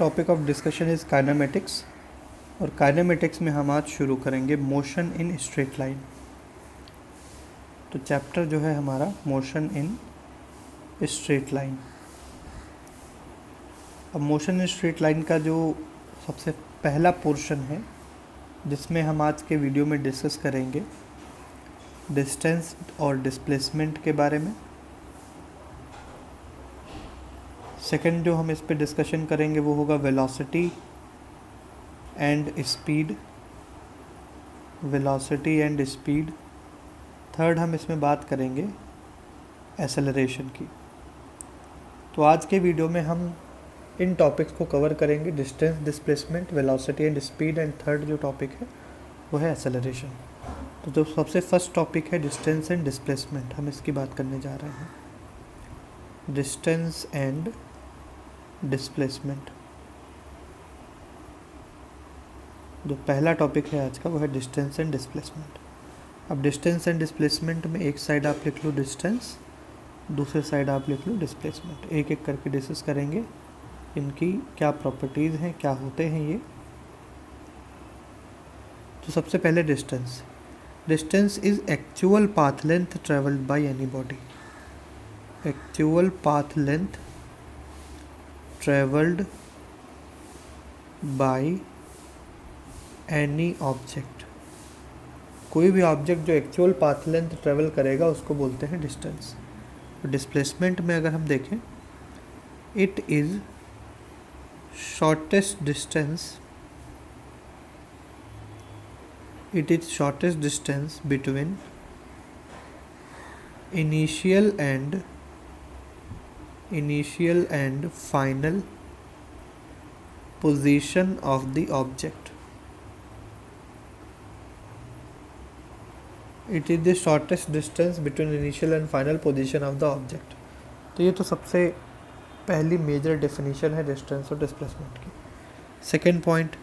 Topic of discussion is kinematics, और kinematics में हम आज शुरू करेंगे मोशन इन स्ट्रेट लाइन। तो चैप्टर जो है हमारा मोशन इन स्ट्रेट लाइन। अब मोशन इन स्ट्रेट लाइन का जो सबसे पहला पोर्शन है जिसमें हम आज के वीडियो में डिस्कस करेंगे डिस्टेंस और डिस्प्लेसमेंट के बारे में। सेकंड जो हम इस पे डिस्कशन करेंगे वो होगा velocity and speed, velocity and speed. Third हम इसमें बात करेंगे एक्सेलरेशन की। तो आज के वीडियो में हम इन टॉपिक्स को कवर करेंगे, distance, displacement, velocity and speed, and third जो टॉपिक है वो है एक्सेलरेशन। तो जो सबसे फर्स्ट टॉपिक है डिस्टेंस एंड डिस्प्लेसमेंट, हम इसकी बात करने जा रहे हैं। डिस्टेंस एंड डिस्प्लेसमेंट, जो पहला टॉपिक है आज का वो है डिस्टेंस एंड डिस्प्लेसमेंट। अब डिस्टेंस एंड डिस्प्लेसमेंट में एक साइड आप लिख लो डिस्टेंस, दूसरे साइड आप लिख लो डिस्प्लेसमेंट। एक एक करके डिस्कस करेंगे इनकी क्या प्रॉपर्टीज़ हैं, क्या होते हैं ये। तो सबसे पहले distance. Distance is actual path length travelled by any body. Actual path length travelled by any object. कोई भी ऑब्जेक्ट जो एक्चुअल पाथ लेंथ ट्रेवल करेगा उसको बोलते हैं डिस्टेंस। डिस्प्लेसमेंट में अगर हम देखें, it is shortest distance, it is shortest distance between initial and final position of the object. It is the shortest distance between initial and final position of the object. तो ये तो सबसे पहली major definition है distance और displacement की। Second point,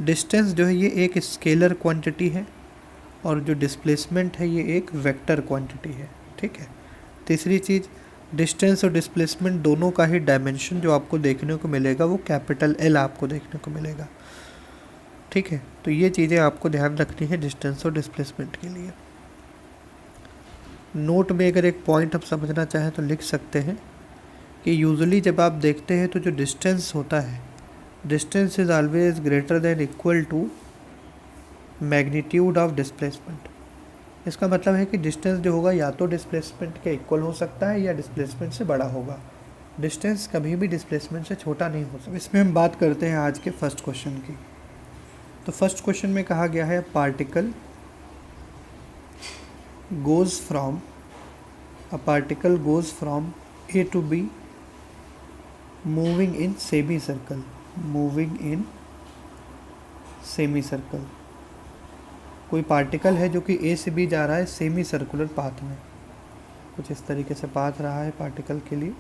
distance जो है ये एक स्केलर क्वांटिटी है और जो डिस्प्लेसमेंट है ये एक वेक्टर क्वांटिटी है। ठीक है। तीसरी चीज़, डिस्टेंस और डिस्प्लेसमेंट दोनों का ही डायमेंशन जो आपको देखने को मिलेगा वो कैपिटल एल आपको देखने को मिलेगा। ठीक है। तो ये चीज़ें आपको ध्यान रखनी है डिस्टेंस और डिस्प्लेसमेंट के लिए। नोट में अगर एक पॉइंट आप समझना चाहें तो लिख सकते हैं कि यूजुअली जब आप देखते हैं तो जो डिस्टेंस होता है, distance is always greater than equal to magnitude of displacement. इसका मतलब है कि डिस्टेंस जो होगा या तो डिस्प्लेसमेंट के इक्वल हो सकता है या डिस्प्लेसमेंट से बड़ा होगा। डिस्टेंस कभी भी डिस्प्लेसमेंट से छोटा नहीं हो सकता। इसमें हम बात करते हैं आज के फर्स्ट क्वेश्चन की। तो फर्स्ट क्वेश्चन में कहा गया है particle goes from A to B moving in semicircle, कोई पार्टिकल है जो कि A से B जा रहा है सेमी सर्कुलर पाथ में। कुछ इस तरीके से पाथ रहा है पार्टिकल के लिए।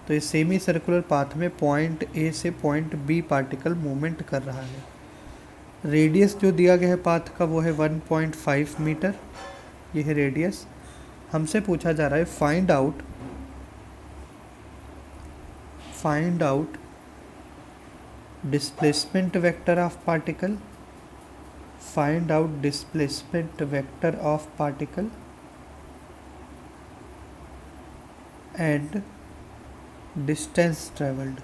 तो इस सेमी सर्कुलर पाथ में पॉइंट A से पॉइंट B पार्टिकल मूवमेंट कर रहा है। रेडियस जो दिया गया है पाथ का वो है 1.5 मीटर। ये है रेडियस। हमसे पूछा जा रहा है find out displacement vector of particle, find out displacement vector of particle and distance travelled,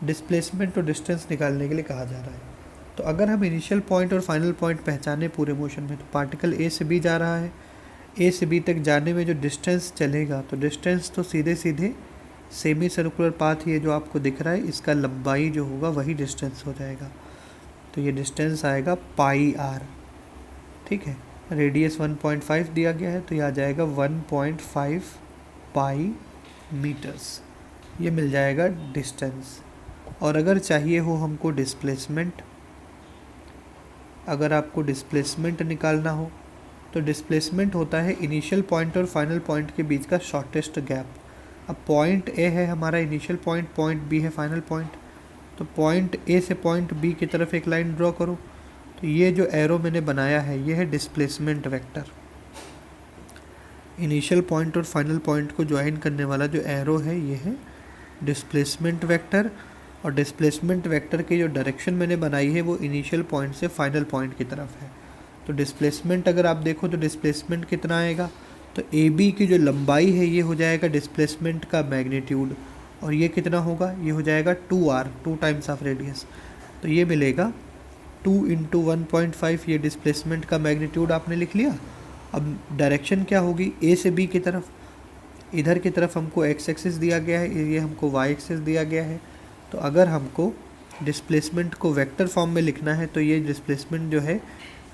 displacement और डिस्टेंस निकालने के लिए कहा जा रहा है। तो अगर हम इनिशियल पॉइंट और फाइनल पॉइंट पहचाने पूरे मोशन में, तो पार्टिकल ए से बी जा रहा है, ए से बी तक जाने में जो डिस्टेंस चलेगा, तो डिस्टेंस तो सीधे सेमी सर्कुलर पाथ ये जो आपको दिख रहा है इसका लंबाई जो होगा वही डिस्टेंस हो जाएगा। तो ये डिस्टेंस आएगा पाई आर। ठीक है। रेडियस 1.5 दिया गया है तो ये आ जाएगा 1.5 पाई मीटर्स। ये मिल जाएगा डिस्टेंस। और अगर चाहिए हो हमको डिस्प्लेसमेंट, अगर आपको डिस्प्लेसमेंट निकालना हो तो डिस्प्लेसमेंट होता है इनिशियल पॉइंट और फाइनल पॉइंट के बीच का शॉर्टेस्ट गैप। अब पॉइंट ए है हमारा इनिशियल पॉइंट, पॉइंट बी है फाइनल पॉइंट। तो पॉइंट ए से पॉइंट बी की तरफ एक लाइन ड्रॉ करो। तो ये जो एरो मैंने बनाया है ये है डिस्प्लेसमेंट वेक्टर। इनिशियल पॉइंट और फाइनल पॉइंट को ज्वाइन करने वाला जो एरो है ये है डिस्प्लेसमेंट वेक्टर, और डिस्प्लेसमेंट वेक्टर की जो डायरेक्शन मैंने बनाई है वो इनिशियल पॉइंट से फाइनल पॉइंट की तरफ है। तो डिस्प्लेसमेंट अगर आप देखो तो डिस्प्लेसमेंट कितना आएगा, तो ए बी की जो लंबाई है ये हो जाएगा डिस्प्लेसमेंट का मैग्नीट्यूड, और ये कितना होगा, ये हो जाएगा 2r, 2 टाइम्स ऑफ रेडियस। तो ये मिलेगा 2 × 1.5, ये डिस्प्लेसमेंट का मैग्नीट्यूड आपने लिख लिया। अब डायरेक्शन क्या होगी, ए से बी की तरफ, इधर की तरफ हमको एक्स एक्सिस दिया गया है, ये हमको वाई एक्सिस दिया गया है। तो अगर हमको डिस्प्लेसमेंट को वेक्टर फॉर्म में लिखना है तो ये डिस्प्लेसमेंट जो है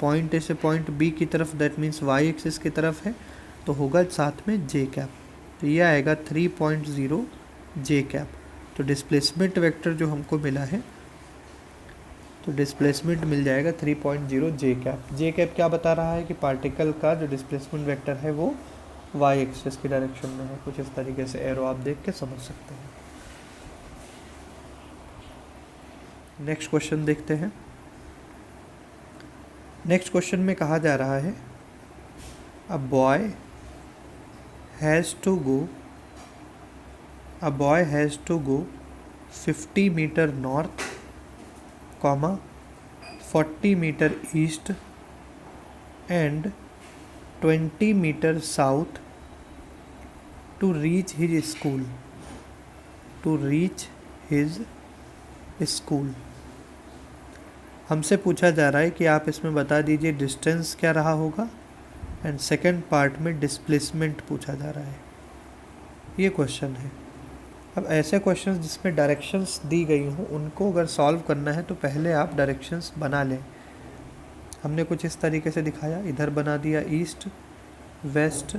पॉइंट ए से पॉइंट बी की तरफ, दैट मीन्स वाई एक्सिस की तरफ है, तो होगा साथ में जे कैप। तो ये आएगा 3.0 जे कैप। तो डिस्प्लेसमेंट वेक्टर जो हमको मिला है, तो डिस्प्लेसमेंट मिल जाएगा 3.0 जे कैप। जे कैप क्या बता रहा है कि पार्टिकल का जो डिस्प्लेसमेंट वेक्टर है वो वाई एक्सिस की डायरेक्शन में है। कुछ इस तरीके से एरो आप देख के समझ सकते हैं। नेक्स्ट क्वेश्चन देखते हैं। नेक्स्ट क्वेश्चन में कहा जा रहा है a boy has to go 50 metre north, 40 metre east and 20 metre south to reach his school. हमसे पूछा जा रहा है कि आप इसमें बता दीजिए डिस्टेंस क्या रहा होगा, एंड सेकंड पार्ट में डिस्प्लेसमेंट पूछा जा रहा है। ये क्वेश्चन है। अब ऐसे क्वेश्चंस जिसमें डायरेक्शंस दी गई हों उनको अगर सॉल्व करना है तो पहले आप डायरेक्शंस बना लें। हमने कुछ इस तरीके से दिखाया, इधर बना दिया east west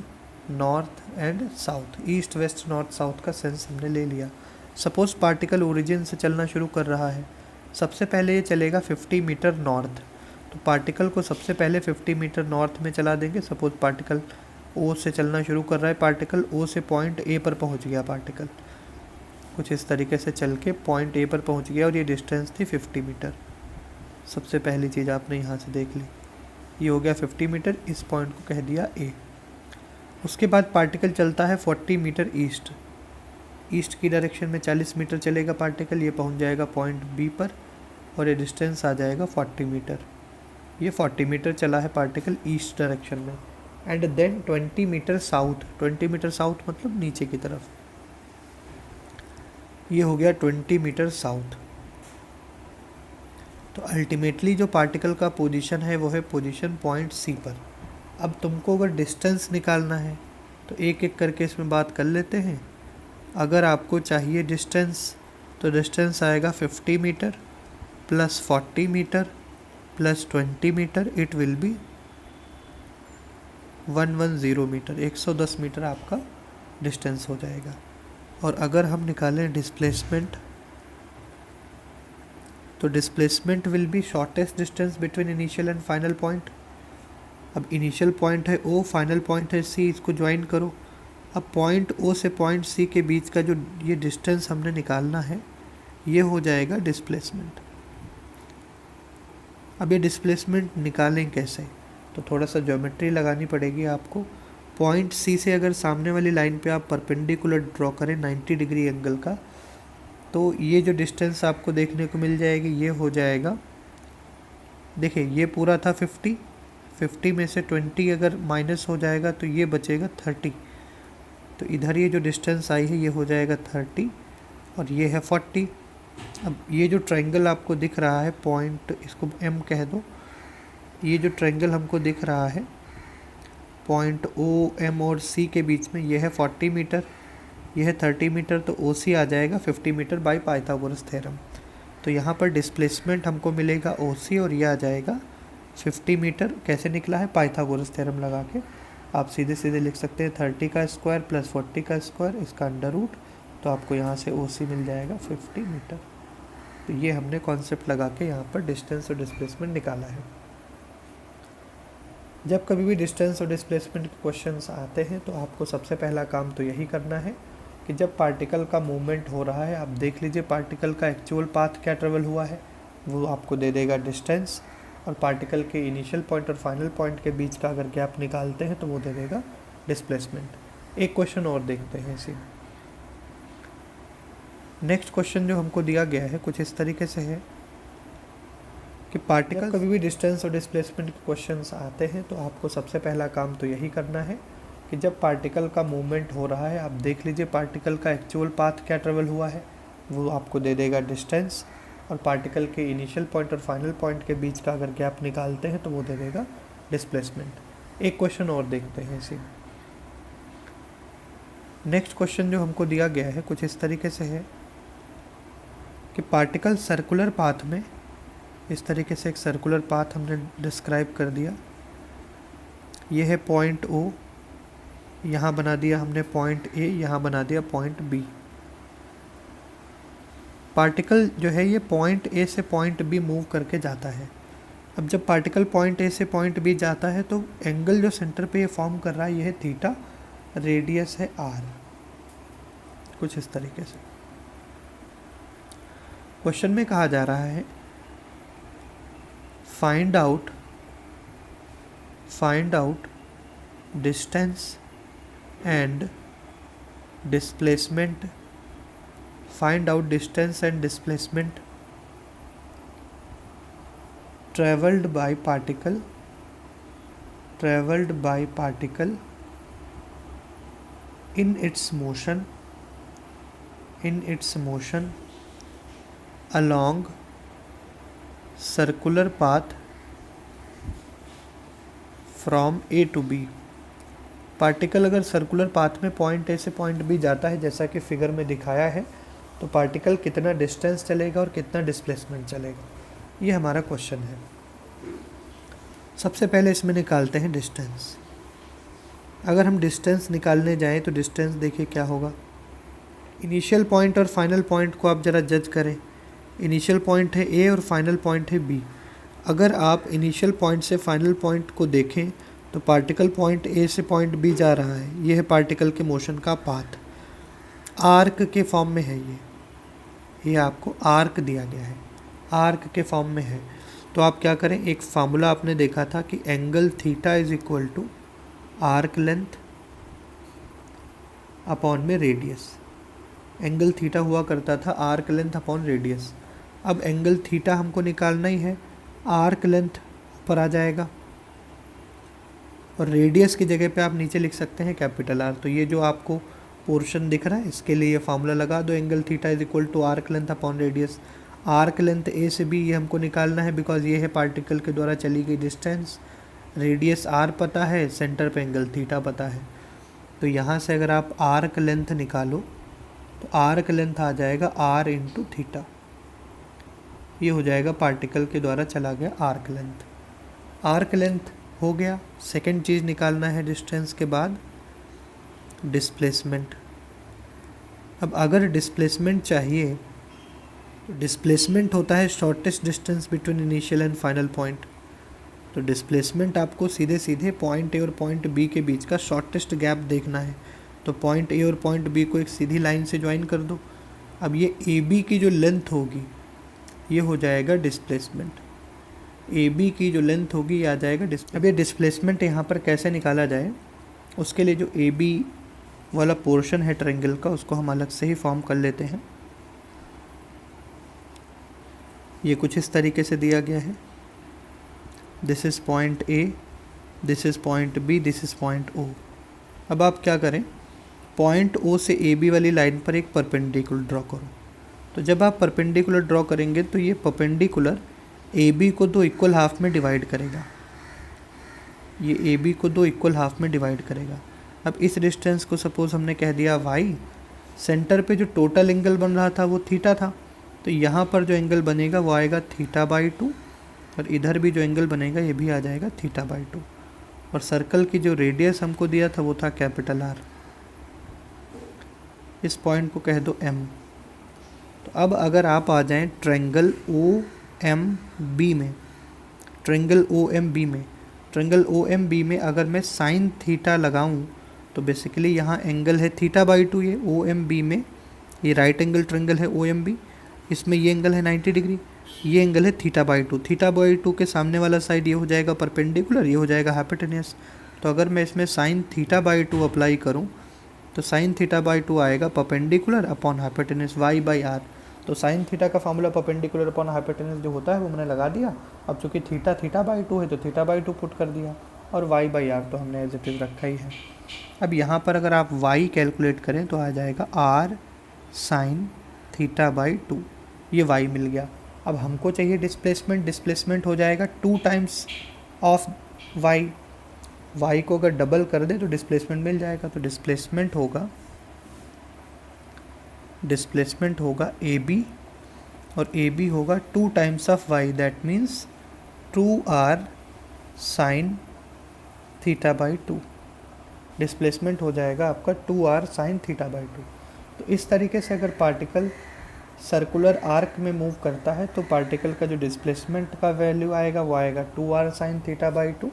north and south. East west north south का सेंस हमने ले लिया। सपोज पार्टिकल ओरिजिन से चलना शुरू कर रहा है, सबसे पहले ये चलेगा 50 मीटर नॉर्थ, तो पार्टिकल को सबसे पहले 50 मीटर नॉर्थ में चला देंगे। सपोज पार्टिकल ओ से चलना शुरू कर रहा है, पार्टिकल ओ से पॉइंट ए पर पहुंच गया, पार्टिकल कुछ इस तरीके से चल के पॉइंट ए पर पहुंच गया और ये डिस्टेंस थी 50 मीटर। सबसे पहली चीज़ आपने यहाँ से देख ली, ये हो गया 50 मीटर, इस पॉइंट को कह दिया ए। उसके बाद पार्टिकल चलता है 40 मीटर ईस्ट, ईस्ट की डायरेक्शन में 40 मीटर चलेगा पार्टिकल, ये पहुंच जाएगा पॉइंट बी पर और ये डिस्टेंस आ जाएगा 40 मीटर। ये 40 मीटर चला है पार्टिकल ईस्ट डायरेक्शन में। And then 20 metre south, 20 metre south मतलब नीचे की तरफ, ये हो गया 20 मीटर साउथ। तो अल्टीमेटली जो पार्टिकल का पोजीशन है वो है पोजीशन पॉइंट सी पर। अब तुमको अगर डिस्टेंस निकालना है तो एक एक करके इसमें बात कर लेते हैं। अगर आपको चाहिए डिस्टेंस तो डिस्टेंस आएगा 50 metre plus 40 metre plus 20 metre, it will be 110 metre, 110 metre आपका डिस्टेंस हो जाएगा। और अगर हम निकालें डिस्प्लेसमेंट तो displacement will be shortest distance between initial and final point. अब इनिशियल पॉइंट है ओ, फाइनल पॉइंट है सी, इसको ज्वाइन करो। अब पॉइंट ओ से पॉइंट सी के बीच का जो ये डिस्टेंस हमने निकालना है ये हो जाएगा डिस्प्लेसमेंट। अब ये डिस्प्लेसमेंट निकालें कैसे, तो थोड़ा सा ज्योमेट्री लगानी पड़ेगी आपको। पॉइंट सी से अगर सामने वाली लाइन पे आप परपेंडिकुलर ड्रॉ करें 90 डिग्री एंगल का, तो ये जो डिस्टेंस आपको देखने को मिल जाएगी ये हो जाएगा, देखिए ये पूरा था 50 में से 20 अगर माइनस हो जाएगा तो ये बचेगा 30। तो इधर ये जो डिस्टेंस आई है ये हो जाएगा 30 और ये है 40। अब ये जो ट्रायंगल आपको दिख रहा है पॉइंट, इसको एम कह दो, ये जो ट्रायंगल हमको दिख रहा है पॉइंट ओ एम और सी के बीच में, ये है 40 मीटर, ये है 30 मीटर, तो ओ सी आ जाएगा 50 मीटर बाय पाइथागोरस थ्योरम। तो यहाँ पर डिस्प्लेसमेंट हमको मिलेगा ओ सी और ये आ जाएगा 50 मीटर। कैसे निकला है, पाइथागोरस थ्योरम लगा के आप सीधे सीधे लिख सकते हैं 30 का स्क्वायर प्लस 40 का स्क्वायर, इसका अंडर रूट, तो आपको यहाँ से ओ सी मिल जाएगा 50 मीटर। तो ये हमने कॉन्सेप्ट लगा के यहाँ पर डिस्टेंस और डिस्प्लेसमेंट निकाला है। जब कभी भी डिस्टेंस और डिस्प्लेसमेंट के क्वेश्चंस आते हैं तो आपको सबसे पहला काम तो यही करना है कि जब पार्टिकल का मूवमेंट हो रहा है आप देख लीजिए पार्टिकल का एक्चुअल पाथ क्या ट्रेवल हुआ है, वो आपको दे देगा डिस्टेंस, और पार्टिकल के इनिशियल पॉइंट और फाइनल पॉइंट के बीच का अगर गैप निकालते हैं तो वो दे देगा डिस्प्लेसमेंट। एक क्वेश्चन और देखते हैं इसी में। नेक्स्ट क्वेश्चन जो हमको दिया गया है कुछ इस तरीके से है कि पार्टिकल कभी भी डिस्टेंस और डिस्प्लेसमेंट के क्वेश्चंस आते हैं तो आपको सबसे पहला काम तो यही करना है कि जब पार्टिकल का मूवमेंट हो रहा है आप देख लीजिए पार्टिकल का एक्चुअल पाथ क्या ट्रेवल हुआ है, वो आपको दे देगा डिस्टेंस, और पार्टिकल के इनिशियल पॉइंट और फाइनल पॉइंट के बीच का अगर गैप निकालते हैं तो वो दे देगा डिस्प्लेसमेंट। एक क्वेश्चन और देखते हैं इसी में। नेक्स्ट क्वेश्चन जो हमको दिया गया है कुछ इस तरीके से है कि पार्टिकल सर्कुलर पाथ में, इस तरीके से एक सर्कुलर पाथ हमने डिस्क्राइब कर दिया, ये है पॉइंट ओ, यहाँ बना दिया हमने पॉइंट ए, यहाँ बना दिया पॉइंट बी। पार्टिकल जो है ये पॉइंट ए से पॉइंट बी मूव करके जाता है। अब जब पार्टिकल पॉइंट ए से पॉइंट बी जाता है तो एंगल जो सेंटर पे ये फॉर्म कर रहा है ये है थीटा, रेडियस है आर, कुछ इस तरीके से। क्वेश्चन में कहा जा रहा है find out distance and displacement, find out distance and displacement travelled by particle in its motion along circular path from A to B। Particle अगर सर्कुलर पाथ में पॉइंट ए से पॉइंट बी जाता है जैसा कि फिगर में दिखाया है, तो पार्टिकल कितना डिस्टेंस चलेगा और कितना डिस्प्लेसमेंट चलेगा, ये हमारा क्वेश्चन है। सबसे पहले इसमें निकालते हैं डिस्टेंस। अगर हम डिस्टेंस निकालने जाएं तो डिस्टेंस देखिए क्या होगा। इनिशियल पॉइंट और फाइनल पॉइंट को आप ज़रा जज करें। इनिशियल पॉइंट है ए और फाइनल पॉइंट है बी। अगर आप इनिशियल पॉइंट से फाइनल पॉइंट को देखें तो पार्टिकल पॉइंट ए से पॉइंट बी जा रहा है, ये है पार्टिकल के मोशन का पाथ, आर्क के फॉर्म में है ये आपको आर्क दिया गया है, आर्क के फॉर्म में है। तो आप क्या करें, एक फार्मूला आपने देखा था कि angle theta is equal to arc length upon में रेडियस। एंगल थीटा हुआ करता था आर्क लेंथ अपॉन रेडियस। अब एंगल थीटा हमको निकालना ही है, आर्क लेंथ ऊपर आ जाएगा और रेडियस की जगह पे आप नीचे लिख सकते हैं कैपिटल आर। तो ये जो आपको पोर्शन दिख रहा है इसके लिए ये फार्मूला लगा दो, angle theta is equal to arc length upon radius. Arc length a से बी ये हमको निकालना है बिकॉज ये है पार्टिकल के द्वारा चली गई डिस्टेंस, रेडियस आर पता है, सेंटर पे एंगल थीटा पता है। तो यहाँ से अगर आप आर्क लेंथ निकालो तो आर्क लेंथ आ जाएगा आर इंटू थीटा, ये हो जाएगा पार्टिकल के द्वारा चला गया आर्क लेंथ। आर्क लेंथ हो गया। सेकेंड चीज़ निकालना है डिस्टेंस के बाद डिस्प्लेसमेंट। अब अगर डिस्प्लेसमेंट चाहिए, डिस्प्लेसमेंट होता है shortest distance between initial and final point. तो डिस्प्लेसमेंट आपको सीधे सीधे पॉइंट ए और पॉइंट बी के बीच का शॉर्टेस्ट गैप देखना है। तो पॉइंट ए और पॉइंट बी को एक सीधी लाइन से ज्वाइन कर दो। अब ये ए बी की जो लेंथ होगी ये हो जाएगा डिस्प्लेसमेंट, ए बी की जो लेंथ होगी ये आ जाएगा अब ये डिस्प्लेसमेंट यहाँ पर कैसे निकाला जाए, उसके लिए जो ए बी वाला पोर्शन है ट्रायंगल का उसको हम अलग से ही फॉर्म कर लेते हैं। ये कुछ इस तरीके से दिया गया है, this is point A, this is point B, this is point O. अब आप क्या करें, पॉइंट ओ से ए बी वाली लाइन पर एक परपेंडिकुलर ड्रॉ करो। तो जब आप परपेंडिकुलर ड्रॉ करेंगे तो ये परपेंडिकुलर ए बी को दो इक्वल हाफ में डिवाइड करेगा, ये ए बी को दो इक्वल हाफ में डिवाइड करेगा। अब इस डिस्टेंस को सपोज हमने कह दिया वाई, सेंटर पे जो टोटल एंगल बन रहा था वो थीटा था, तो यहाँ पर जो एंगल बनेगा वो आएगा थीटा बाई 2 और इधर भी जो एंगल बनेगा ये भी आ जाएगा थीटा बाई 2। और सर्कल की जो रेडियस हमको दिया था वो था कैपिटल आर। इस पॉइंट को कह दो एम। तो अब अगर आप आ जाएं ट्रायंगल ओ एम बी में, ट्रायंगल ओ एम बी में, ट्रायंगल ओ एम बी में अगर मैं साइन थीटा लगाऊं तो बेसिकली यहाँ एंगल है थीटा बाई 2। ये ओ एम बी में ये राइट एंगल ट्रायंगल है ओ एम बी, इसमें ये एंगल है 90 डिग्री, ये एंगल है थीटा बाई 2। थीटा बाई 2 के सामने वाला साइड ये हो जाएगा परपेंडिकुलर, ये हो जाएगा हाइपोटेन्यूस। तो अगर मैं इसमें साइन थीटा बाई 2 अप्लाई करूँ तो साइन थीटा बाई 2 आएगा perpendicular upon hypotenuse y by r. तो साइन थीटा का फॉर्मूला परपेंडिकुलर अपॉन हाइपोटेनस जो होता है वो मैंने लगा दिया। अब चूंकि थीटा थीटा बाई 2 है तो थीटा बाई 2 पुट कर दिया, और y बाई आर तो हमने एज इट इज़ रखा ही है। अब यहाँ पर अगर आप y कैलकुलेट करें तो आ जाएगा r साइन थीटा बाई 2, ये y मिल गया। अब हमको चाहिए डिस्प्लेसमेंट, डिस्प्लेसमेंट हो जाएगा 2 टाइम्स ऑफ y को अगर डबल कर दे तो डिस्प्लेसमेंट मिल जाएगा। तो डिस्प्लेसमेंट होगा AB, और AB होगा 2 times of y, that means 2r sine theta by 2। Displacement हो जाएगा आपका 2r साइन थीटा बाई 2। तो इस तरीके से अगर पार्टिकल सर्कुलर आर्क में मूव करता है तो पार्टिकल का जो डिस्प्लेसमेंट का वैल्यू आएगा वो आएगा 2r साइन थीटा बाई 2,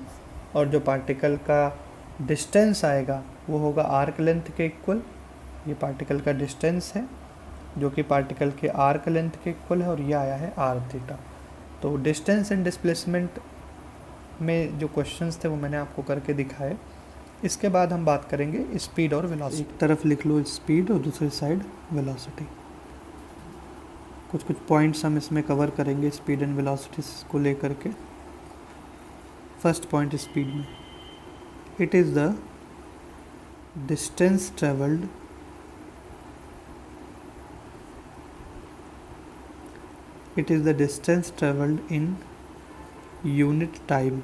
और जो पार्टिकल का डिस्टेंस आएगा वो होगा आर्क लेंथ के इक्वल। ये पार्टिकल का डिस्टेंस है जो कि पार्टिकल के आर्क लेंथ के इक्वल है, और ये आया है r थीटा। तो डिस्टेंस एंड डिस्प्लेसमेंट में जो क्वेश्चंस थे वो मैंने आपको करके दिखाए। इसके बाद हम बात करेंगे स्पीड और वेलोसिटी। एक तरफ लिख लो स्पीड और दूसरी साइड वेलोसिटी। कुछ पॉइंट्स हम इसमें कवर करेंगे स्पीड एंड वेलोसिटी को लेकर के। फर्स्ट पॉइंट स्पीड में, it is the distance travelled in unit time.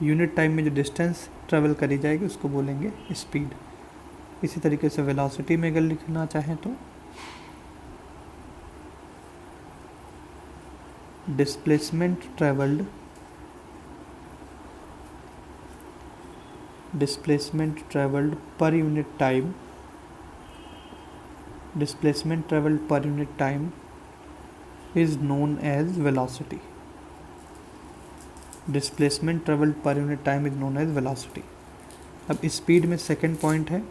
Unit time में जो डिस्टेंस ट्रेवल करी जाएगी उसको बोलेंगे स्पीड। इसी तरीके से वेलोसिटी में अगर लिखना चाहें तो displacement travelled per unit time, displacement travelled per unit time is known as velocity. Displacement travelled per unit time is known as velocity. अब स्पीड में सेकंड पॉइंट है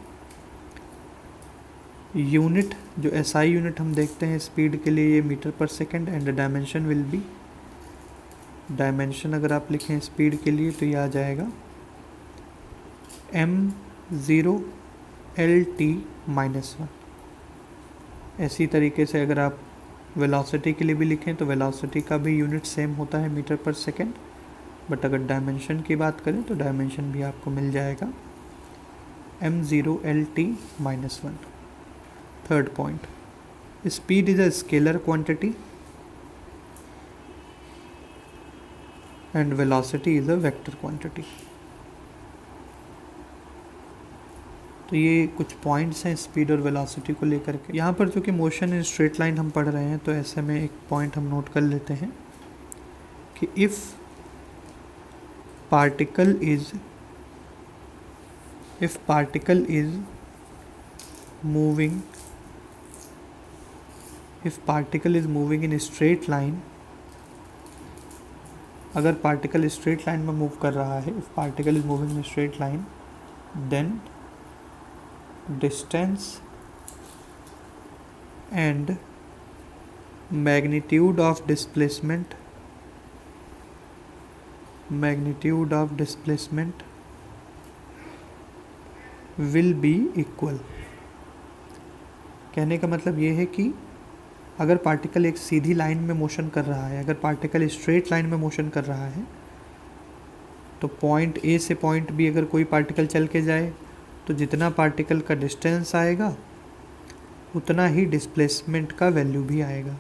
यूनिट, जो SI यूनिट हम देखते हैं स्पीड के लिए ये metre per second, and dimension will be, dimension अगर आप लिखें स्पीड के लिए तो ये आ जाएगा m0LT-1। ऐसी तरीके से अगर आप वेलोसिटी के लिए भी लिखें तो वेलोसिटी का भी यूनिट सेम होता है मीटर पर सेकंड, बट अगर डायमेंशन की बात करें तो डायमेंशन भी आपको मिल जाएगा m0LT-1। Third point, speed is a scalar quantity and velocity is a vector quantity. तो ये कुछ पॉइंट्स हैं स्पीड और वेलोसिटी को लेकर के। यहाँ पर जो कि मोशन इन स्ट्रेट लाइन हम पढ़ रहे हैं तो ऐसे में एक पॉइंट हम नोट कर लेते हैं कि if particle is moving in straight line, अगर पार्टिकल स्ट्रेट लाइन में मूव कर रहा है, if particle is moving in straight line then distance and magnitude of displacement will be equal। कहने का मतलब ये है कि अगर पार्टिकल एक सीधी लाइन में मोशन कर रहा है, अगर पार्टिकल स्ट्रेट लाइन में मोशन कर रहा है तो पॉइंट A से पॉइंट B अगर कोई पार्टिकल चल के जाए तो जितना पार्टिकल का डिस्टेंस आएगा उतना ही डिस्प्लेसमेंट का वैल्यू भी आएगा।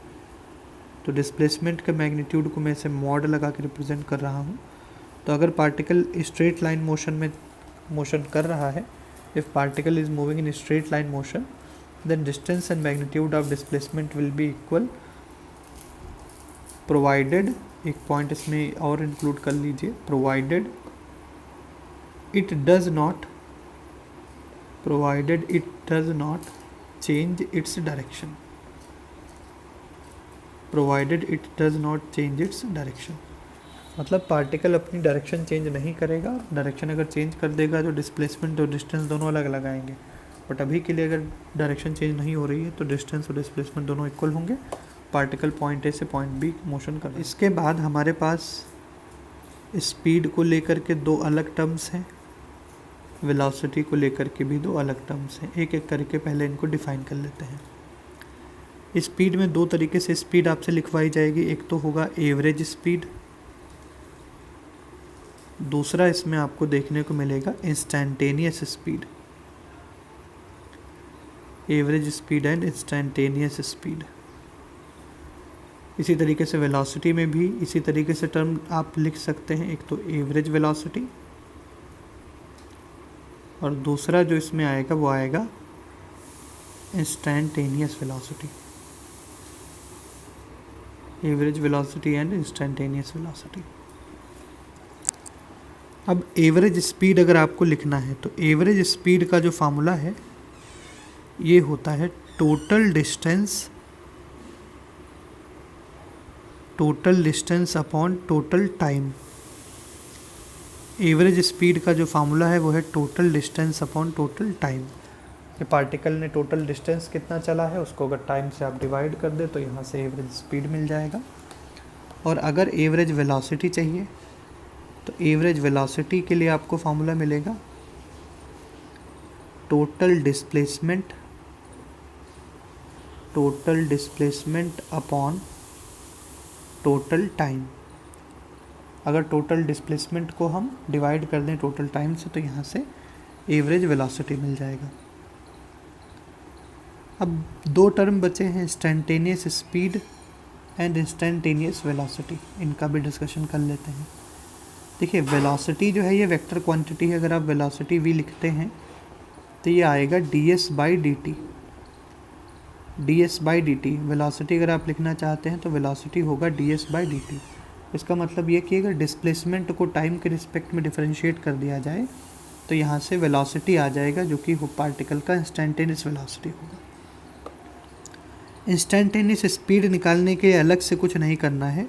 तो डिस्प्लेसमेंट के मैग्नीट्यूड को मैं इसे मॉड लगा के रिप्रेजेंट कर रहा हूँ। तो अगर पार्टिकल स्ट्रेट लाइन मोशन में मोशन कर रहा है, if particle is moving in straight line motion then distance and magnitude of displacement will be equal, provided, एक पॉइंट इसमें और इंक्लूड कर लीजिए, provided it does not change its direction। मतलब पार्टिकल अपनी डायरेक्शन चेंज नहीं करेगा। डायरेक्शन अगर चेंज कर देगा तो डिस्प्लेसमेंट और डिस्टेंस दोनों अलग अलग आएंगे, बट अभी के लिए अगर डायरेक्शन चेंज नहीं हो रही है तो डिस्टेंस और डिस्प्लेसमेंट दोनों इक्वल होंगे। पार्टिकल पॉइंट A से पॉइंट B मोशन कर। इसके बाद हमारे पास स्पीड को लेकर के दो अलग टर्म्स हैं, वेलोसिटी को लेकर के भी दो अलग टर्म्स हैं। एक एक करके पहले इनको डिफाइन कर लेते हैं। स्पीड में दो तरीके से स्पीड आपसे लिखवाई जाएगी, एक तो होगा एवरेज स्पीड, दूसरा इसमें आपको देखने को मिलेगा instantaneous speed. Average speed and instantaneous speed. इसी तरीके से वेलोसिटी में भी इसी तरीके से टर्म आप लिख सकते हैं, एक तो एवरेज वेलोसिटी और दूसरा जो इसमें आएगा वो आएगा instantaneous velocity. Average velocity and instantaneous velocity. अब एवरेज स्पीड अगर आपको लिखना है तो एवरेज स्पीड का जो फार्मूला है ये होता है total distance upon total time. Average speed का जो फार्मूला है वो है total distance upon total time. ये पार्टिकल ने टोटल डिस्टेंस कितना चला है उसको अगर टाइम से आप डिवाइड कर दे तो यहाँ से एवरेज स्पीड मिल जाएगा। और अगर एवरेज वेलोसिटी चाहिए तो एवरेज वेलोसिटी के लिए आपको फार्मूला मिलेगा total displacement upon total time. अगर टोटल डिस्प्लेसमेंट को हम डिवाइड कर दें टोटल टाइम से तो यहाँ से एवरेज वेलोसिटी मिल जाएगा। अब दो टर्म बचे हैं, instantaneous speed and instantaneous velocity. इनका भी डिस्कशन कर लेते हैं। देखिए वेलोसिटी जो है ये वेक्टर क्वांटिटी है। अगर आप वेलोसिटी v लिखते हैं तो ये आएगा ds/dt। ds/dt वेलोसिटी अगर आप लिखना चाहते हैं तो वेलोसिटी होगा ds/dt। इसका मतलब ये कि अगर डिस्प्लेसमेंट को टाइम के रिस्पेक्ट में डिफरेंशिएट कर दिया जाए तो यहाँ से वेलोसिटी आ जाएगा जो कि पार्टिकल का इंस्टैंटेनियस वेलोसिटी होगा। इंस्टैंटेनियस स्पीड निकालने के अलग से कुछ नहीं करना है।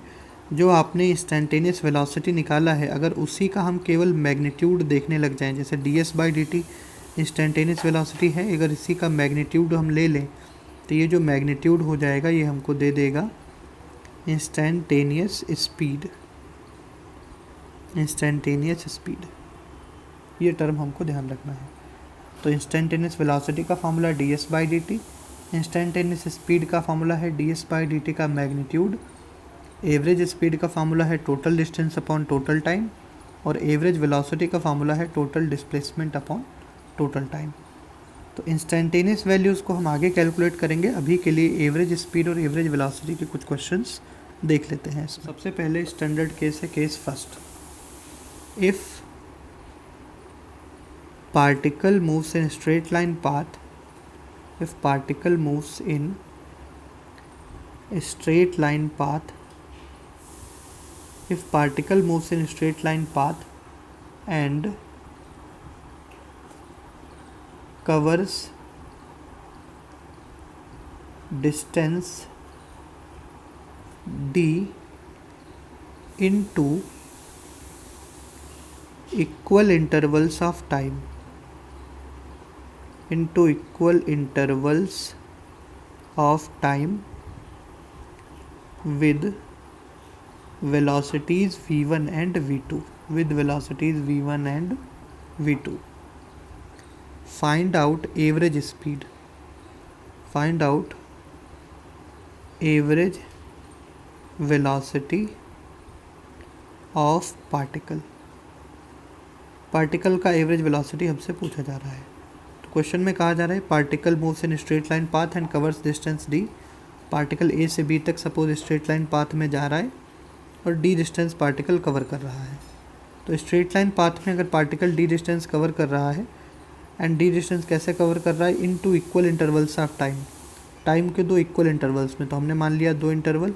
जो आपने इंस्टैंटेनियस वेलोसिटी निकाला है अगर उसी का हम केवल मैग्नीट्यूड देखने लग जाएं, जैसे ds/dt इंस्टैंटेनियस वेलोसिटी है, अगर इसी का मैग्नीट्यूड हम ले लें तो ये जो मैग्नीट्यूड हो जाएगा ये हमको दे देगा इंस्टैंटेनियस स्पीड। ये टर्म हमको ध्यान रखना है। तो इंस्टैंटेनियस वेलोसिटी का फार्मूला ds/dt, इंस्टैंटेनियस स्पीड का फार्मूला है ds/dt का मैग्नीट्यूड, एवरेज स्पीड का फार्मूला है total distance upon total time और एवरेज वेलोसिटी का फार्मूला है total displacement upon total time. तो इंस्टैंटेनियस वैल्यूज़ को हम आगे कैलकुलेट करेंगे। अभी के लिए एवरेज स्पीड और एवरेज वेलोसिटी के कुछ क्वेश्चंस देख लेते हैं। सबसे पहले स्टैंडर्ड केस है case first. If particle moves in straight line path, if particle moves in a straight line path, if particle moves in a straight line path and covers distance d into equal intervals of time, into equal intervals of time with velocities v1 and v2, with velocities v1 and v2. Find out average speed, find out average velocity of particle। Particle का average velocity हमसे पूछा जा रहा है। Question में कहा जा रहा है particle moves in straight line path and covers distance d। Particle a से b तक सपोज स्ट्रेट लाइन पाथ में जा रहा है और d डिस्टेंस पार्टिकल कवर कर रहा है। तो स्ट्रेट लाइन पाथ में अगर पार्टिकल d डिस्टेंस कवर कर रहा है एंड d डिस्टेंस कैसे कवर कर रहा है, into equal intervals of time. Time के दो इक्वल इंटरवल्स में, तो हमने मान लिया दो इंटरवल।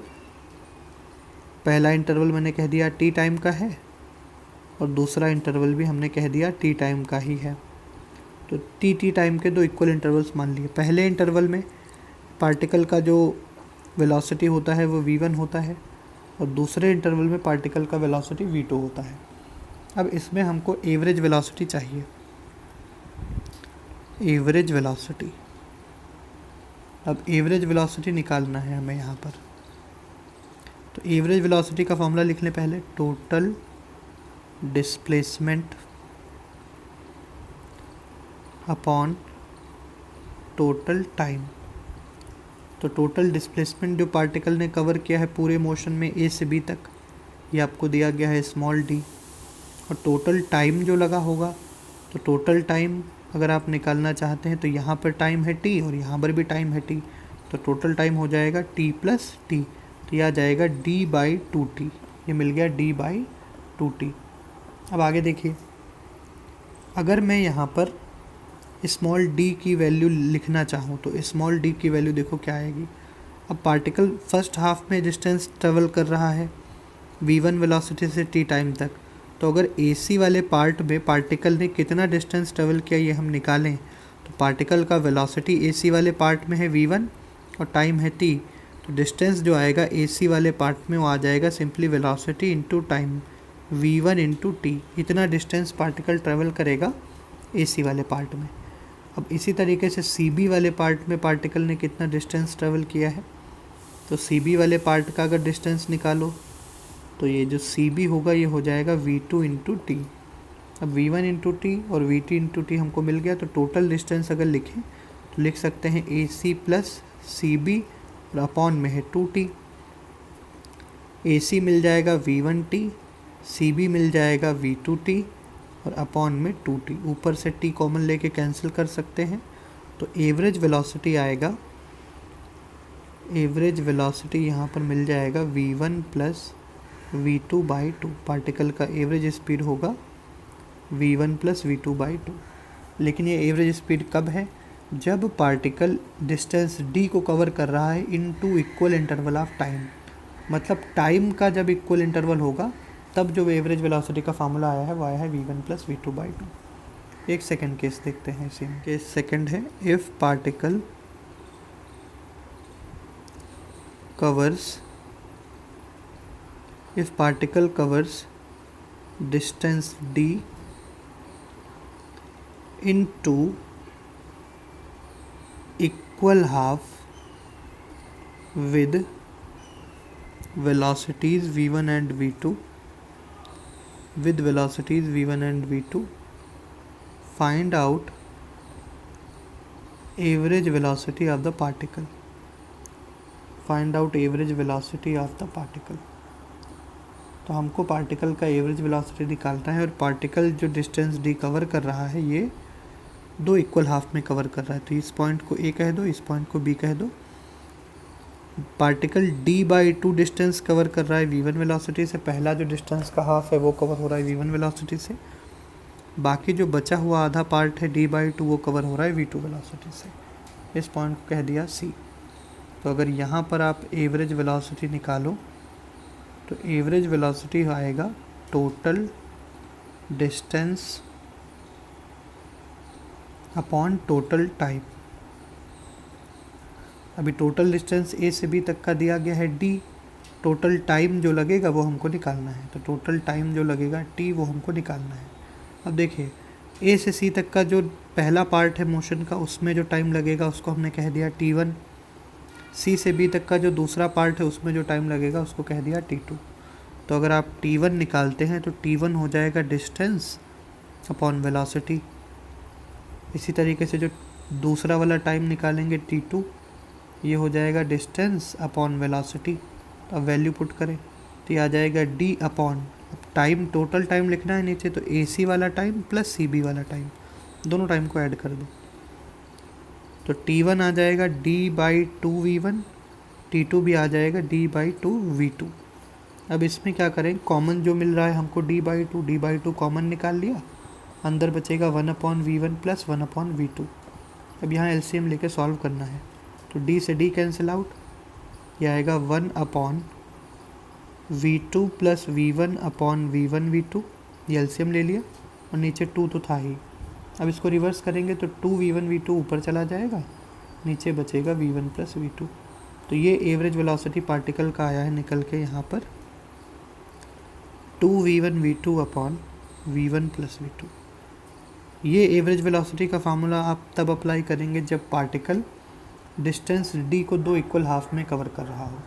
पहला इंटरवल मैंने कह दिया t टाइम का है और दूसरा इंटरवल भी हमने कह दिया t टाइम का ही है। तो टी टाइम के दो इक्वल इंटरवल्स मान लिए। पहले इंटरवल में पार्टिकल का जो वेलोसिटी होता है वो v1 होता है और दूसरे इंटरवल में पार्टिकल का वेलोसिटी v2 होता है। अब इसमें हमको एवरेज वेलोसिटी चाहिए, एवरेज वेलोसिटी। अब एवरेज वेलोसिटी निकालना है हमें यहाँ पर। तो एवरेज वेलोसिटी का फॉर्मूला लिख लें पहले, total displacement upon total time. तो टोटल डिस्प्लेसमेंट जो पार्टिकल ने कवर किया है पूरे मोशन में ए से बी तक, ये आपको दिया गया है स्मॉल डी। और टोटल टाइम जो लगा होगा, तो टोटल टाइम अगर आप निकालना चाहते हैं तो यहाँ पर टाइम है टी और यहाँ पर भी टाइम है टी, तो टोटल टाइम हो जाएगा टी प्लस टी, तो यह आ जाएगा डी बाई टू टी। ये मिल गया डी बाई टू टी। अब आगे देखिए, अगर मैं यहाँ पर स्मॉल डी की वैल्यू लिखना चाहूँ तो स्मॉल डी की वैल्यू देखो क्या आएगी। अब पार्टिकल फर्स्ट हाफ में डिस्टेंस ट्रेवल कर रहा है v1 वेलोसिटी से t टाइम तक, तो अगर AC वाले पार्ट में पार्टिकल ने कितना डिस्टेंस ट्रेवल किया ये हम निकालें, तो पार्टिकल का वेलोसिटी AC वाले पार्ट में है v1 और टाइम है t, तो डिस्टेंस जो आएगा AC वाले पार्ट में वो आ जाएगा simply velocity into time v1 into T. इतना डिस्टेंस पार्टिकल ट्रेवल करेगा AC वाले पार्ट में। अब इसी तरीके से CB वाले पार्ट में पार्टिकल ने कितना डिस्टेंस ट्रेवल किया है, तो CB वाले पार्ट का अगर डिस्टेंस निकालो तो ये जो CB होगा ये हो जाएगा v2 इंटू टी। अब v1 इंटू टी और v2 इंटू टी हमको मिल गया, तो टोटल डिस्टेंस अगर लिखें तो लिख सकते हैं AC प्लस CB और अपॉन में है 2t। AC मिल जाएगा v1t, CB मिल जाएगा v2t और अपॉन में 2t। ऊपर से t कॉमन लेके कैंसिल कर सकते हैं, तो एवरेज वेलोसिटी आएगा, एवरेज वेलोसिटी यहाँ पर मिल जाएगा v1 plus v2 by to. Particle का एवरेज स्पीड होगा v1 plus v2 by to. लेकिन ये एवरेज स्पीड कब है, जब पार्टिकल डिस्टेंस d को कवर कर रहा है in two equal interval of time. मतलब टाइम का जब इक्वल इंटरवल होगा तब जो एवरेज वेलोसिटी का फार्मूला आया है वो आया है v1 plus v2 by two. एक सेकेंड केस देखते हैं इसी में। केस सेकेंड है, if particle covers distance d in two equal half with velocities v1 and v2, with velocities v1 and v2, find out average velocity of the particle, find out average velocity of the particle। तो हमको particle का average velocity निकालना है, और particle जो distance d cover कर रहा है ये दो इक्वल हाफ में कवर कर रहा है, तो इस पॉइंट को a कह दो, इस पॉइंट को b कह दो। Particle d by two distance cover कर रहा है v1 वेलोसिटी से, पहला जो डिस्टेंस का हाफ है वो कवर हो रहा है v1 वेलोसिटी से, बाकी जो बचा हुआ आधा पार्ट है d बाई टू वो कवर हो रहा है v2 वेलोसिटी से। इस पॉइंट को कह दिया c। तो अगर यहाँ पर आप एवरेज वेलोसिटी निकालो तो एवरेज वेलोसिटी आएगा total distance upon total time. अभी टोटल डिस्टेंस ए से बी तक का दिया गया है d, टोटल टाइम जो लगेगा वो हमको निकालना है, तो टोटल टाइम जो लगेगा t वो हमको निकालना है। अब देखिए ए से सी तक का जो पहला पार्ट है मोशन का उसमें जो टाइम लगेगा उसको हमने कह दिया t1, सी से बी तक का जो दूसरा पार्ट है उसमें जो टाइम लगेगा उसको कह दिया t2। तो अगर आप t1 निकालते हैं तो t1 हो जाएगा डिस्टेंस अपॉन वेलोसिटी। इसी तरीके से जो दूसरा वाला टाइम निकालेंगे t2, ये हो जाएगा डिस्टेंस अपॉन वेलोसिटी। अब वैल्यू पुट करें तो ये आ जाएगा d अपॉन, अब टाइम टोटल टाइम लिखना है नीचे, तो AC वाला टाइम प्लस CB वाला टाइम, दोनों टाइम को ऐड कर दो, तो t1 आ जाएगा d by two v1, t2 भी आ जाएगा d बाई टू v2। अब इसमें क्या करें, कॉमन जो मिल रहा है हमको d बाई टू कॉमन निकाल लिया, अंदर बचेगा 1/v1 प्लस 1/v2। अब यहाँ LCM लेके सॉल्व करना है, तो d से d कैंसिल आउट, यह आएगा 1/v2 प्लस v1/v1 v2, ये LCM ले लिया और नीचे 2 तो था ही। अब इसको रिवर्स करेंगे तो 2v1 v2 ऊपर चला जाएगा, नीचे बचेगा v1 प्लस v2। तो ये एवरेज वेलोसिटी पार्टिकल का आया है निकल के यहाँ पर 2v1 v2 upon v1 plus v2। ये एवरेज वेलोसिटी का फार्मूला आप तब अप्लाई करेंगे जब पार्टिकल डिस्टेंस d को दो इक्वल हाफ में कवर कर रहा हो।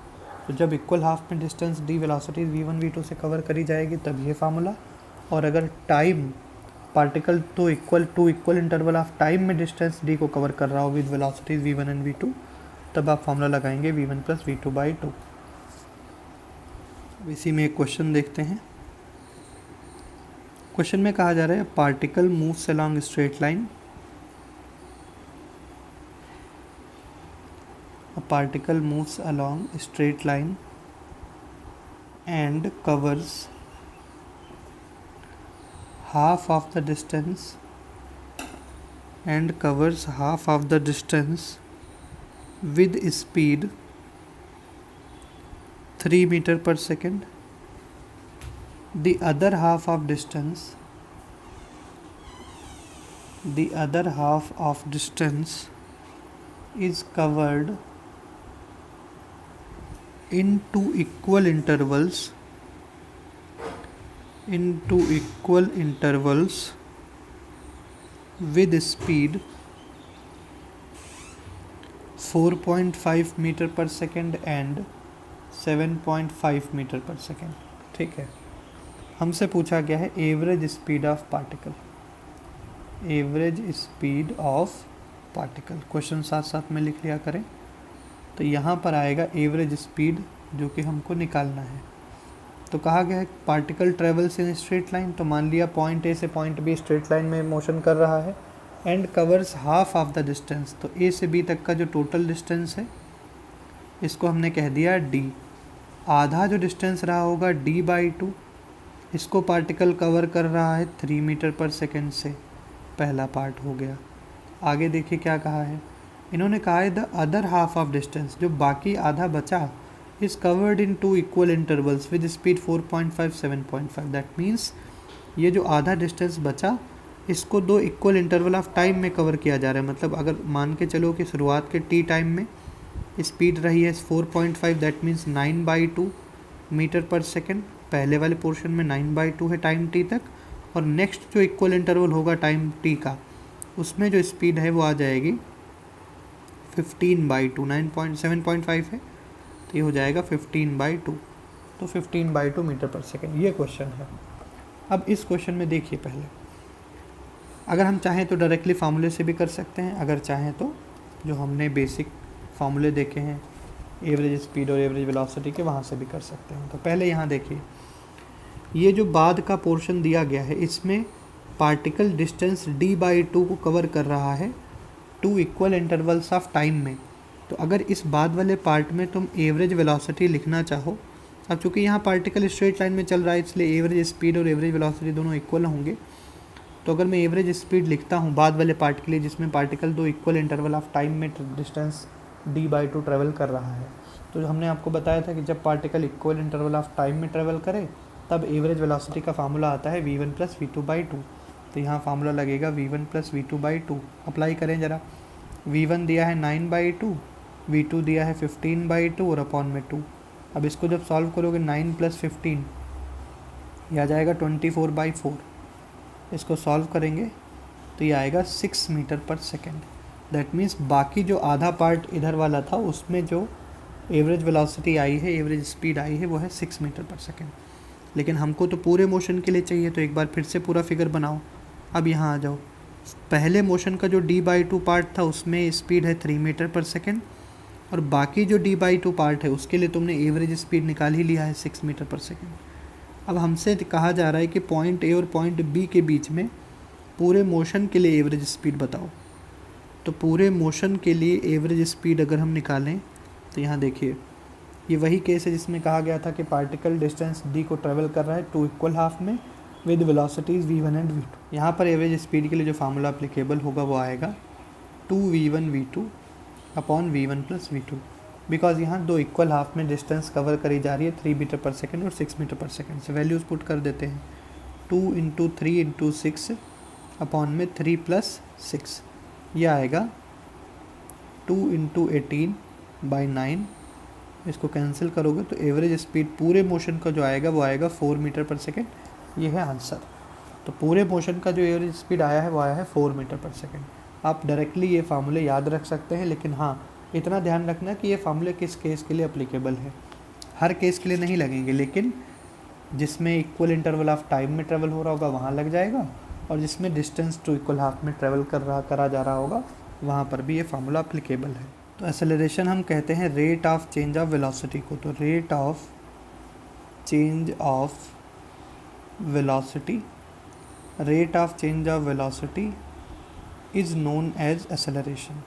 तो जब इक्वल हाफ में distance d velocity v1 v2 से कवर करी जाएगी तब ये फार्मूला, और अगर टाइम पार्टिकल तो इक्वल इंटरवल ऑफ टाइम में डिस्टेंस डी को कवर कर रहा हो with velocities v1 and v2, तब आप फॉर्मूला लगाएंगे v1 प्लस v2/2। इसी में एक क्वेश्चन देखते हैं। क्वेश्चन में कहा जा रहा है particle moves along straight line, a particle moves along a straight line and covers half of the distance with speed 3 meter per second. The other half of distance is covered in two equal intervals with speed 4.5 meter per second and 7.5 meter per second। ठीक है, हमसे पूछा गया है average speed of particle, question साथ साथ में लिख लिया करें। तो यहाँ पर आएगा एवरेज स्पीड जो कि हमको निकालना है। तो कहा गया है particle travels in straight line, तो मान लिया पॉइंट ए से पॉइंट बी स्ट्रेट लाइन में मोशन कर रहा है and covers half of the distance, तो ए से बी तक का जो टोटल डिस्टेंस है इसको हमने कह दिया डी। आधा जो डिस्टेंस रहा होगा d/2, इसको पार्टिकल कवर कर रहा है 3 मीटर पर सेकेंड से, पहला पार्ट हो गया। आगे देखिए क्या कहा है, इन्होंने कहा है the other half of distance, जो बाकी आधा बचा, is covered in 2 equal intervals with speed 4.5 7.5। That means ये जो आधा डिस्टेंस बचा इसको 2 इक्वल इंटरवल ऑफ टाइम में कवर किया जा रहा है। मतलब अगर मान के चलो कि शुरुआत के टी टाइम में स्पीड रही है 4.5, that means 9/2 metre per second, पहले वाले पोर्शन में 9/2 है टाइम टी तक, और नेक्स्ट जो इक्वल इंटरवल होगा टाइम टी का उसमें जो स्पीड है वो आ जाएगी 15/2, 7.5 है तो ये हो जाएगा 15/2, तो 15/2 मीटर पर सेकेंड, ये क्वेश्चन है। अब इस क्वेश्चन में देखिए, पहले अगर हम चाहें तो डायरेक्टली फार्मूले से भी कर सकते हैं, अगर चाहें तो जो हमने बेसिक फार्मूले देखे हैं एवरेज स्पीड और एवरेज वेलोसिटी के, वहाँ से भी कर सकते हैं। तो पहले यहाँ देखिए, ये जो बाद का पोर्शन दिया गया है इसमें पार्टिकल डिस्टेंस d/2 को कवर कर रहा है 2 इक्वल इंटरवल्स ऑफ टाइम में। तो अगर इस बाद वाले पार्ट में तुम एवरेज वेलोसिटी लिखना चाहो, अब चूँकि यहाँ पार्टिकल स्ट्रेट लाइन में चल रहा है इसलिए एवरेज स्पीड और एवरेज वेलोसिटी दोनों इक्वल होंगे। तो अगर मैं एवरेज स्पीड लिखता हूँ बाद वाले पार्ट के लिए जिसमें particle 2 equal interval of time में डिस्टेंस d/2 ट्रेवल कर रहा है, तो हमने आपको बताया था कि जब particle equal interval of time में ट्रेवल करे तब एवरेज वेलोसिटी का फार्मूला आता है v1 प्लस v2/2। तो यहाँ फार्मूला लगेगा v1 प्लस v2/2। अप्लाई करें ज़रा, v1 दिया है 9/2, v2 दिया है 15/2 और अपॉन में 2। अब इसको जब सॉल्व करोगे 9 + 15 यह आ जाएगा 24/4। इसको सॉल्व करेंगे तो ये आएगा 6 metre per second. That means बाकी जो आधा पार्ट इधर वाला था उसमें जो एवरेज वेलोसिटी आई है, एवरेज स्पीड आई है, वो है 6 मीटर पर सेकेंड। लेकिन हमको तो पूरे मोशन के लिए चाहिए, तो एक बार फिर से पूरा फिगर बनाओ। अब यहाँ आ जाओ, पहले मोशन का जो d/2 पार्ट था उसमें स्पीड है 3 मीटर पर सेकेंड, और बाकी जो d/2 पार्ट है उसके लिए तुमने एवरेज स्पीड निकाल ही लिया है 6 मीटर पर सेकेंड। अब हमसे कहा जा रहा है कि पॉइंट ए और पॉइंट बी के बीच में पूरे मोशन के लिए एवरेज स्पीड बताओ। तो पूरे मोशन के लिए एवरेज स्पीड अगर हम निकालें तो यहाँ देखिए, ये वही केस है जिसमें कहा गया था कि पार्टिकल डिस्टेंस d को ट्रेवल कर रहा है 2 इक्वल हाफ में with velocities v1 and v2। यहाँ पर एवरेज स्पीड के लिए जो फार्मूला अप्लीकेबल होगा वो आएगा 2v1 v2 upon v1 plus v2, because यहाँ 2 इक्वल हाफ में डिस्टेंस कवर करी जा रही है 3 मीटर पर सेकेंड और 6 मीटर पर सेकेंड से। वैल्यूज़ पुट कर देते हैं, 2 × 3 × 6 अपॉन में 3 + 6, यह आएगा 2 × 18/9। इसको कैंसिल करोगे तो एवरेज स्पीड पूरे मोशन का जो आएगा वो आएगा 4 मीटर पर सेकेंड। ये है आंसर। तो पूरे मोशन का जो एवरेज स्पीड आया है वो आया है 4 मीटर पर सेकेंड। आप डायरेक्टली ये फार्मूले याद रख सकते हैं, लेकिन हाँ इतना ध्यान रखना कि ये फार्मूले किस केस के लिए अप्लीकेबल है। हर केस के लिए नहीं लगेंगे, लेकिन जिसमें इक्वल इंटरवल ऑफ टाइम में ट्रेवल हो रहा होगा वहाँ लग जाएगा, और जिसमें डिस्टेंस टू इक्वल हाफ में ट्रेवल करा जा रहा होगा वहाँ पर भी ये फार्मूला अप्लीकेबल है। तो एक्सेलरेशन हम कहते हैं rate of change of velocity को, तो rate of change of velocity, rate of change of velocity is known as acceleration.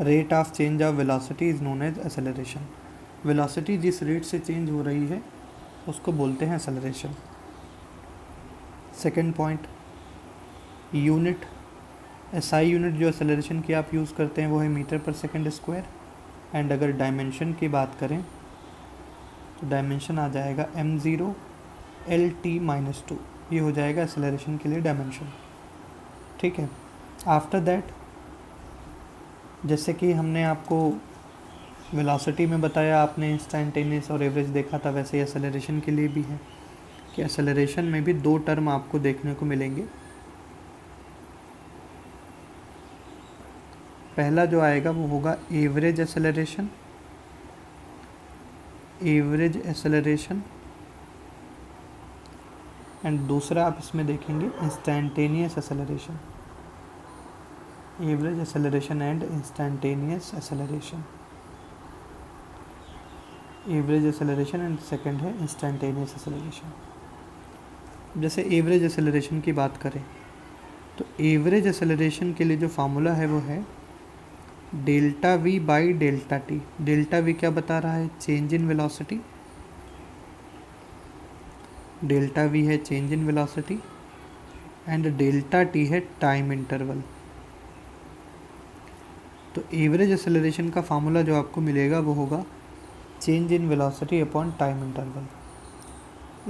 Rate of change of velocity is known as acceleration. Velocity जिस rate से change हो रही है उसको बोलते हैं acceleration. Second point, unit, SI unit जो acceleration की आप यूज़ करते हैं वो है metre per second square. And अगर डायमेंशन की बात करें तो डायमेंशन आ जाएगा m0 LT-2, ये हो जाएगा एक्सेलरेशन के लिए डायमेंशन। ठीक है। आफ्टर दैट, जैसे कि हमने आपको वेलोसिटी में बताया, आपने इंस्टेंटेनियस और एवरेज देखा था, वैसे ही एक्सेलरेशन के लिए भी है कि एक्सेलरेशन में भी दो टर्म आपको देखने को मिलेंगे। पहला जो आएगा वो होगा average acceleration, average acceleration, and दूसरा आप इसमें देखेंगे instantaneous acceleration, average acceleration and instantaneous acceleration. Average acceleration and second है इंस्टेंटेनियस एक्सेलरेशन। जैसे एवरेज एक्सेलरेशन की बात करें तो एवरेज एक्सेलरेशन के लिए जो फार्मूला है वो है delta V by delta T. Delta V क्या बता रहा है? Change in velocity. Delta V है change in velocity and delta T है टाइम इंटरवल। तो एवरेज एक्सेलरेशन का फार्मूला जो आपको मिलेगा वो होगा change in velocity upon time interval.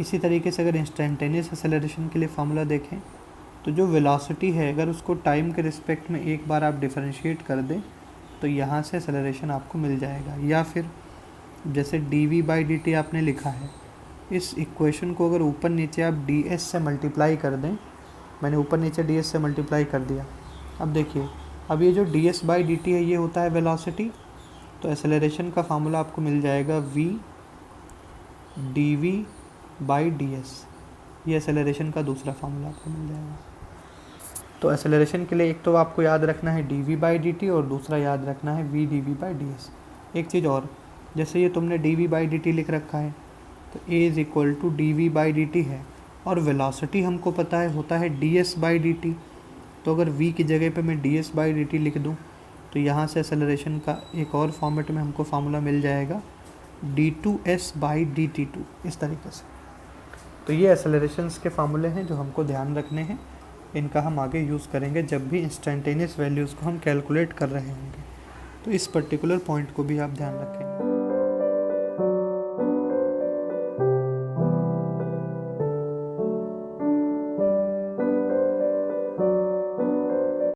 इसी तरीके से अगर इंस्टेंटेनियस एक्सेलरेशन के लिए फार्मूला देखें तो जो वेलोसिटी है अगर उसको टाइम के रिस्पेक्ट में एक बार आप डिफरेंशिएट कर दें तो यहाँ से एक्सेलरेशन आपको मिल जाएगा। या फिर जैसे डी बाई डी टी आपने लिखा है, इस इक्वेशन को अगर ऊपर नीचे आप डी एस से मल्टीप्लाई कर दें, मैंने ऊपर नीचे डी एस से मल्टीप्लाई कर दिया। अब देखिए, अब ये जो D s by d t है ये होता है वेलोसिटी, तो एक्सेलरेशन का फार्मूला आपको मिल जाएगा v d v by d s. ये एक्सेलरेशन का दूसरा फार्मूला आपको मिल जाएगा। तो एक्सेलरेशन के लिए एक तो आपको याद रखना है d v by d t और दूसरा याद रखना है v d v by d s. एक चीज़ और, जैसे ये तुमने d v by d t लिख रखा है तो a is equal to d v by d t है, और वेलोसिटी हमको पता है होता है d s by d t. तो अगर v की जगह पे मैं d s by d t लिख दूँ तो यहाँ से एक्सेलरेशन का एक और फॉर्मेट में हमको फार्मूला मिल जाएगा d2s बाई dt2, इस तरीके से। तो ये एक्सेलरेशंस के फार्मूले हैं जो हमको ध्यान रखने हैं, इनका हम आगे यूज़ करेंगे जब भी इंस्टेंटेनियस वैल्यूज़ को हम कैलकुलेट कर रहे होंगे। तो इस पर्टिकुलर पॉइंट को भी आप ध्यान रखेंगे।